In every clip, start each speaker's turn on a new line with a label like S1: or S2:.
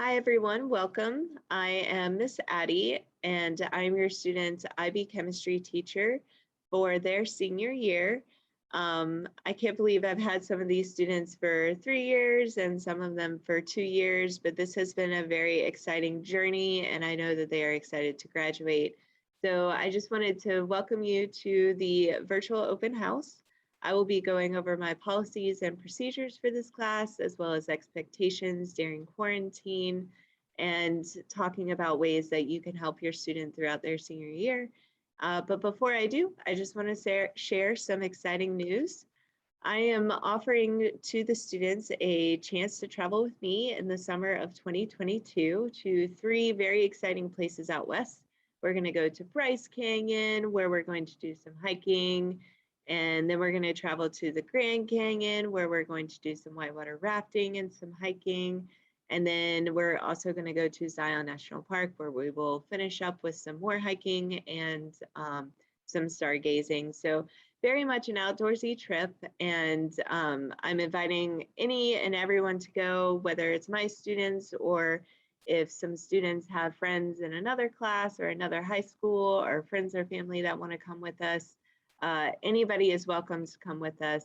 S1: Hi everyone, welcome. I am Miss Addie and I'm your student IB chemistry teacher for their senior year. I can't believe I've had some of these students for 3 years and some of them for 2 years, but this has been a very exciting journey and I know that they are excited to graduate. So I just wanted to welcome you to the virtual open house. I will be going over my policies and procedures for this class, as well as expectations during quarantine, and talking about ways that you can help your student throughout their senior year. But before I do, I just want to share some exciting news. I am offering to the students a chance to travel with me in the summer of 2022 to 3 very exciting places out west. We're going to go to Bryce Canyon, where we're going to do some hiking, and then we're going to travel to the Grand Canyon, where we're going to do some whitewater rafting and some hiking. And then we're also going to go to Zion National Park, where we will finish up with some more hiking and some stargazing. So very much an outdoorsy trip, and I'm inviting any and everyone to go, whether it's my students or if some students have friends in another class or another high school or friends or family that want to come with us. Anybody is welcome to come with us.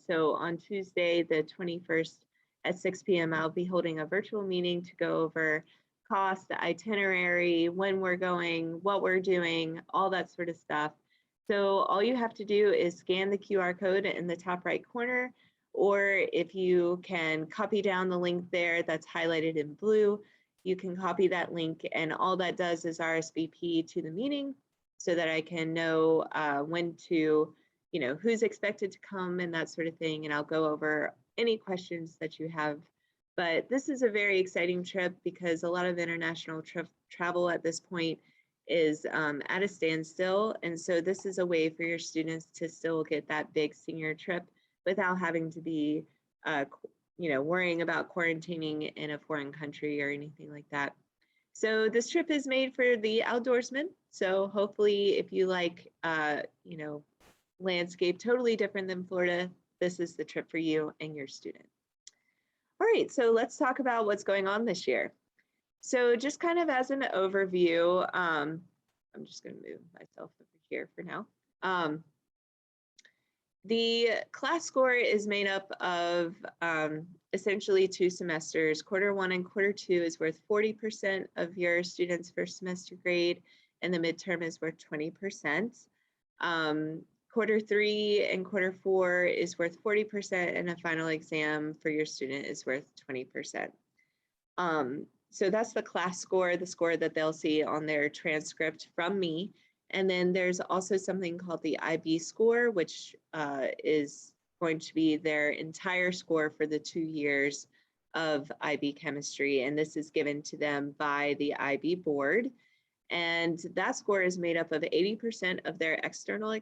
S1: So on Tuesday, the 21st at 6 p.m., I'll be holding a virtual meeting to go over cost, the itinerary, when we're going, what we're doing, all that sort of stuff. So all you have to do is scan the QR code in the top right corner, or if you can copy down the link there that's highlighted in blue, you can copy that link, and all that does is RSVP to the meeting so that I can know when to, who's expected to come and that sort of thing, and I'll go over any questions that you have. But this is a very exciting trip because a lot of international travel at this point is at a standstill. And so this is a way for your students to still get that big senior trip without having to be, worrying about quarantining in a foreign country or anything like that. So this trip is made for the outdoorsmen. So hopefully if you like, landscape totally different than Florida, this is the trip for you and your student. All right, so let's talk about what's going on this year. So just kind of as an overview, I'm just going to move myself over here for now. The class score is made up of essentially 2 semesters. Quarter 1 and quarter 2 is worth 40% of your student's first semester grade, and the midterm is worth 20%. Quarter 3 and quarter 4 is worth 40%, and a final exam for your student is worth 20%. So that's the class score, the score that they'll see on their transcript from me. And then there's also something called the IB score, which is going to be their entire score for the 2 years of IB chemistry. And this is given to them by the IB board. And that score is made up of 80% of their external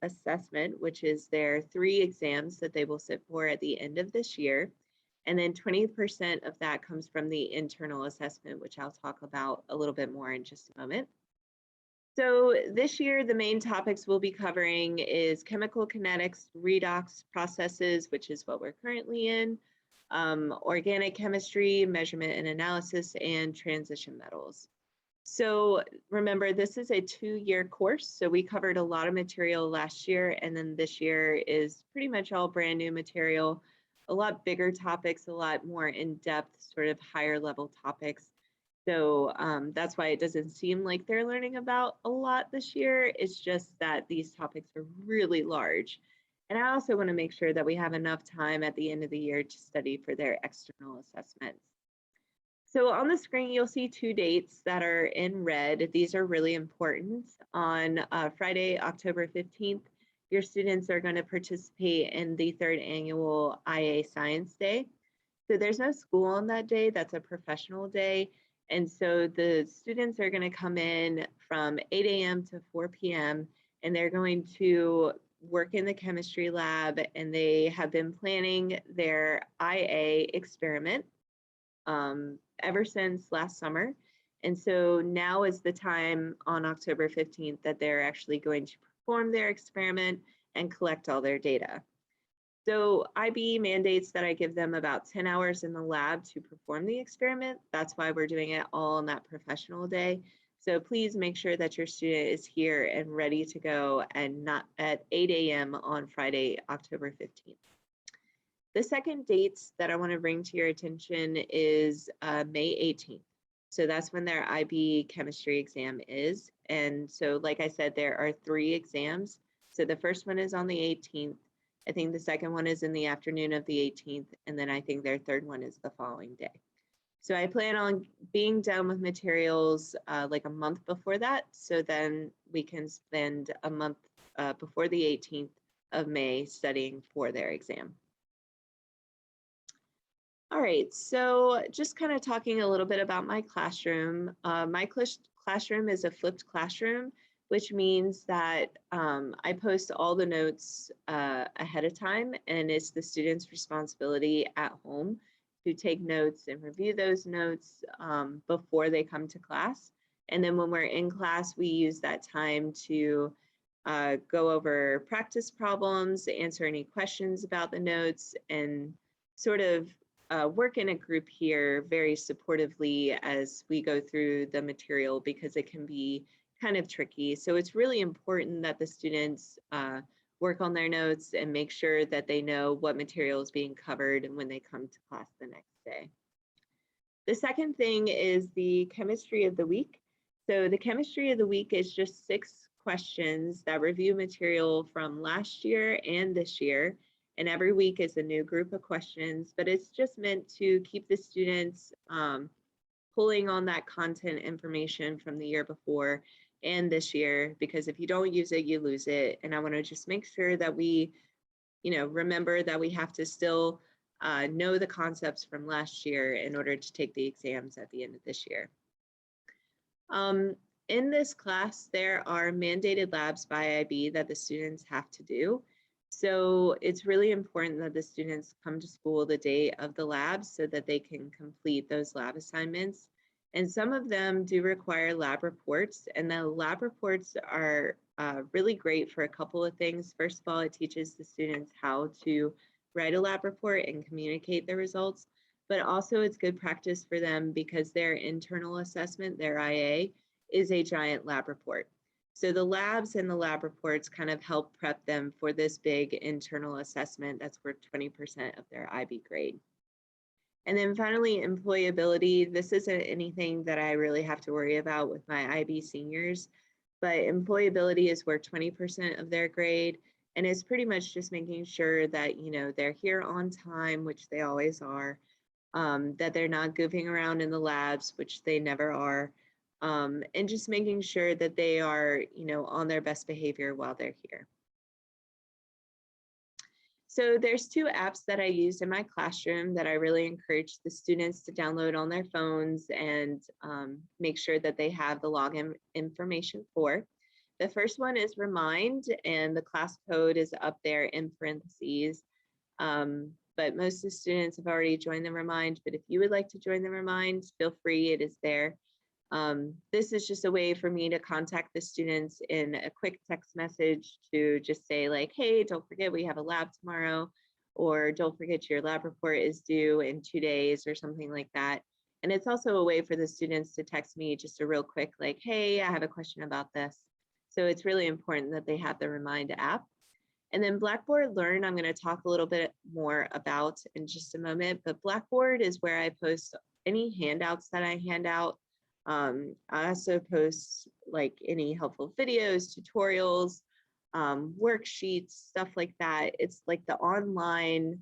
S1: assessment, which is their 3 exams that they will sit for at the end of this year. And then 20% of that comes from the internal assessment, which I'll talk about a little bit more in just a moment. So this year, the main topics we'll be covering is chemical kinetics, redox processes, which is what we're currently in, organic chemistry, measurement and analysis, and transition metals. So remember, this is a 2-year course. So we covered a lot of material last year, and then this year is pretty much all brand new material, a lot bigger topics, a lot more in-depth, sort of higher level topics. So that's why it doesn't seem like they're learning about a lot this year. It's just that these topics are really large. And I also want to make sure that we have enough time at the end of the year to study for their external assessments. So on the screen, you'll see 2 dates that are in red. These are really important. On Friday, October 15th, your students are going to participate in the 3rd annual IA Science Day. So there's no school on that day. That's a professional day. And so the students are going to come in from 8 a.m. to 4 p.m. and they're going to work in the chemistry lab, and they have been planning their IA experiment ever since last summer. And so now is the time on October 15th that they're actually going to perform their experiment and collect all their data. So IB mandates that I give them about 10 hours in the lab to perform the experiment. That's why we're doing it all on that professional day. So please make sure that your student is here and ready to go and not at 8 a.m. on Friday, October 15th. The second dates that I want to bring to your attention is May 18th. So that's when their IB chemistry exam is. And so, like I said, there are 3 exams. So the first one is on the 18th. I think the second one is in the afternoon of the 18th. And then I think their third one is the following day. So I plan on being done with materials like a month before that. So then we can spend a month before the 18th of May studying for their exam. All right, so just kind of talking a little bit about my classroom. My classroom is a flipped classroom, which means that I post all the notes ahead of time, and it's the student's responsibility at home to take notes and review those notes before they come to class. And then when we're in class, we use that time to go over practice problems, answer any questions about the notes, and sort of work in a group here very supportively as we go through the material because it can be kind of tricky. So it's really important that the students work on their notes and make sure that they know what material is being covered when they come to class the next day. The second thing is the chemistry of the week. So the chemistry of the week is just 6 questions that review material from last year and this year. And every week is a new group of questions, but it's just meant to keep the students pulling on that content information from the year before and this year, because if you don't use it, you lose it. And I want to just make sure that we, remember that we have to still know the concepts from last year in order to take the exams at the end of this year. In this class, there are mandated labs by IB that the students have to do. So it's really important that the students come to school the day of the labs so that they can complete those lab assignments. And some of them do require lab reports, and the lab reports are really great for a couple of things. First of all, it teaches the students how to write a lab report and communicate the results, but also it's good practice for them because their internal assessment, their IA, is a giant lab report. So the labs and the lab reports kind of help prep them for this big internal assessment that's worth 20% of their IB grade. And then finally, employability. This isn't anything that I really have to worry about with my IB seniors, but employability is worth 20% of their grade. And it's pretty much just making sure that, they're here on time, which they always are, that they're not goofing around in the labs, which they never are. And just making sure that they are, on their best behavior while they're here. So there's 2 apps that I use in my classroom that I really encourage the students to download on their phones and make sure that they have the login information for. The first one is Remind, and the class code is up there in parentheses. But most of the students have already joined the Remind, but if you would like to join the Remind, feel free, it is there. This is just a way for me to contact the students in a quick text message to just say like, hey, don't forget we have a lab tomorrow, or don't forget your lab report is due in 2 days or something like that. And it's also a way for the students to text me just a real quick like, hey, I have a question about this. So it's really important that they have the Remind app. And then Blackboard Learn, I'm going to talk a little bit more about in just a moment, but Blackboard is where I post any handouts that I hand out. I also post like any helpful videos, tutorials, worksheets, stuff like that. It's like the online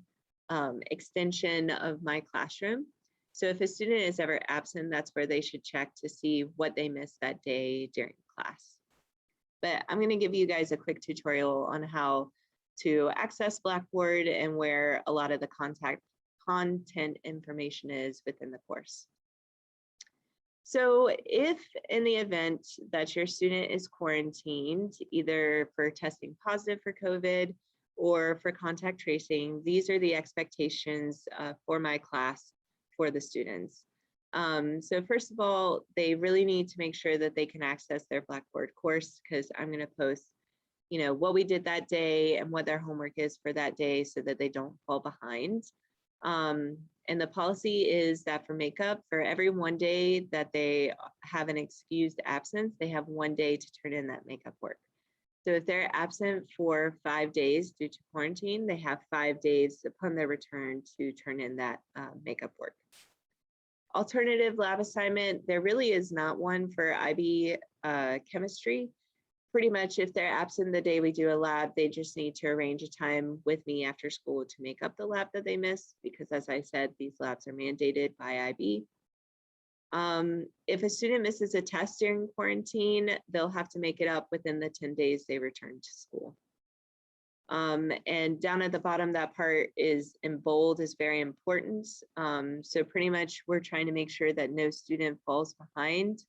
S1: extension of my classroom. So if a student is ever absent, that's where they should check to see what they missed that day during class. But I'm going to give you guys a quick tutorial on how to access Blackboard and where a lot of the content information is within the course. So if in the event that your student is quarantined, either for testing positive for COVID or for contact tracing, these are the expectations for my class for the students. So first of all, they really need to make sure that they can access their Blackboard course because I'm going to post, what we did that day and what their homework is for that day so that they don't fall behind. And the policy is that for makeup, for every one day that they have an excused absence, they have 1 day to turn in that makeup work. So if they're absent for 5 days due to quarantine, they have 5 days upon their return to turn in that makeup work. Alternative lab assignment, there really is not one for IB chemistry. Pretty much if they're absent the day we do a lab, they just need to arrange a time with me after school to make up the lab that they missed, because as I said, these labs are mandated by IB. If a student misses a test during quarantine, they'll have to make it up within the 10 days they return to school. And down at the bottom, that part is in bold, is very important. So pretty much we're trying to make sure that no student falls behind,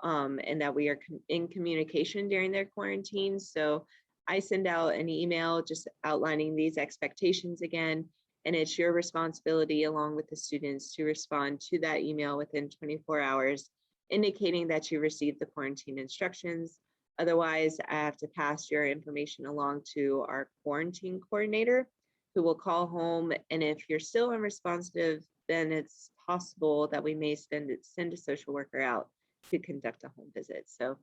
S1: and that we are in communication during their quarantine. So I send out an email just outlining these expectations again, and it's your responsibility along with the students to respond to that email within 24 hours, indicating that you received the quarantine instructions. Otherwise, I have to pass your information along to our quarantine coordinator, who will call home. And if you're still unresponsive, then it's possible that we may send a social worker out to conduct a home visit. So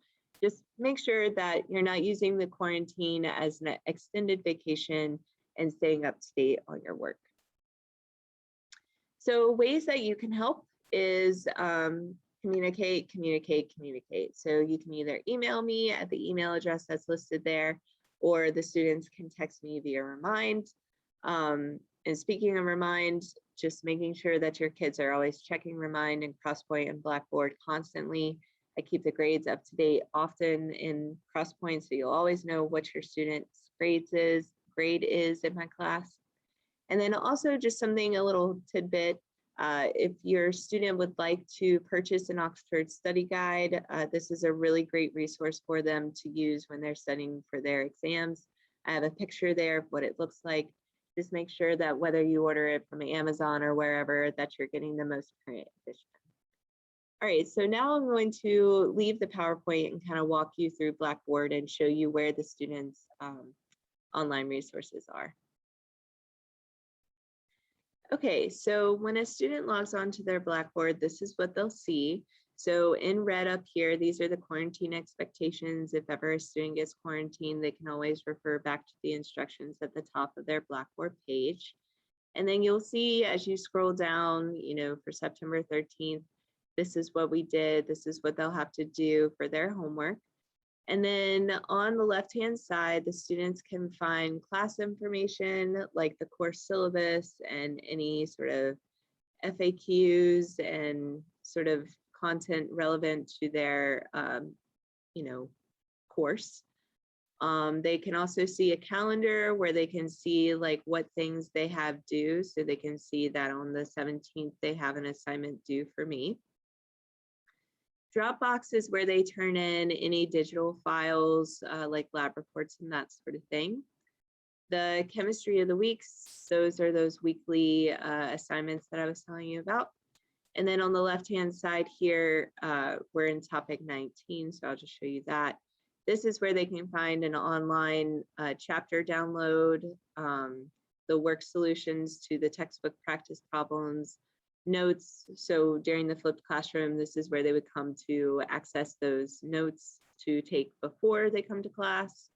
S1: just make sure that you're not using the quarantine as an extended vacation and staying up to date on your work. So ways that you can help is communicate. So you can either email me at the email address that's listed there, or the students can text me via Remind. And speaking of Remind, just making sure that your kids are always checking Remind and Crosspoint and Blackboard constantly. I keep the grades up to date often in Crosspoint, so you'll always know what your student's grade is in my class. And then also just something, a little tidbit, if your student would like to purchase an Oxford Study Guide, this is a really great resource for them to use when they're studying for their exams. I have a picture there of what it looks like. Just make sure that whether you order it from Amazon or wherever, that you're getting the most current edition. All right, so now I'm going to leave the PowerPoint and kind of walk you through Blackboard and show you where the students' online resources are. Okay, so when a student logs on to their Blackboard, this is what they'll see. So in red up here, these are the quarantine expectations. If ever a student gets quarantined, they can always refer back to the instructions at the top of their Blackboard page. And then you'll see as you scroll down, for September 13th, this is what we did. This is what they'll have to do for their homework. And then on the left-hand side, the students can find class information like the course syllabus and any sort of FAQs and sort of content relevant to their, course. They can also see a calendar where they can see like what things they have due. So they can see that on the 17th, they have an assignment due for me. Dropbox is where they turn in any digital files like lab reports and that sort of thing. The chemistry of the weeks, those are those weekly assignments that I was telling you about. And then on the left-hand side here, we're in topic 19, so I'll just show you that. This is where they can find an online chapter download, the work solutions to the textbook practice problems, notes. So during the flipped classroom, this is where they would come to access those notes to take before they come to class.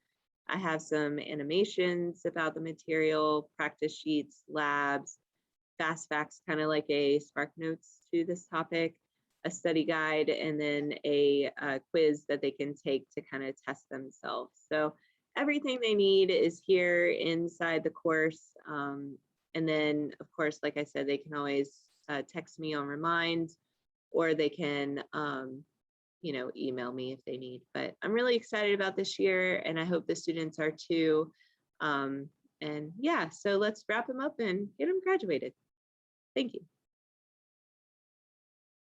S1: I have some animations about the material, practice sheets, labs, fast facts, kind of like a Spark Notes to this topic, a study guide, and then a quiz that they can take to kind of test themselves. So everything they need is here inside the course. And then, of course, like I said, they can always text me on Remind, or they can, email me if they need. But I'm really excited about this year, and I hope the students are too. And yeah, so let's wrap them up and get them graduated. Thank you.